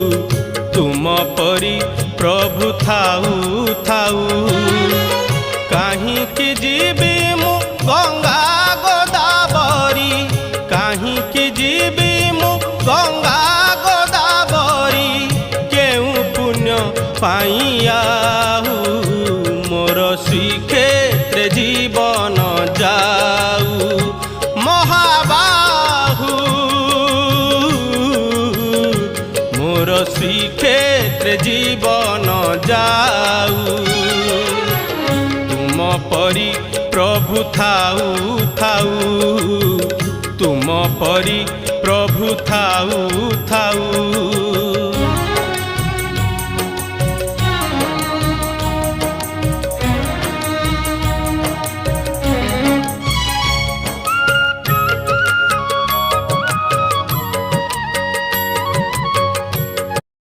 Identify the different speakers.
Speaker 1: तुम परी प्रभु थाऊ थाऊ काहींकि जीवी मु गंगा गोदावरी काहींकि जीवी मु गंगा गोदावरी केउ पुण्य पाइयाहू मोर श्रीक्षेत्र जीवन जाऊ महाबाहू मोर श्रीक्षेत्र जीवन जाऊ तुम परी प्रभु थाऊ थाऊ तुम परी प्रभु थाऊ थाऊ।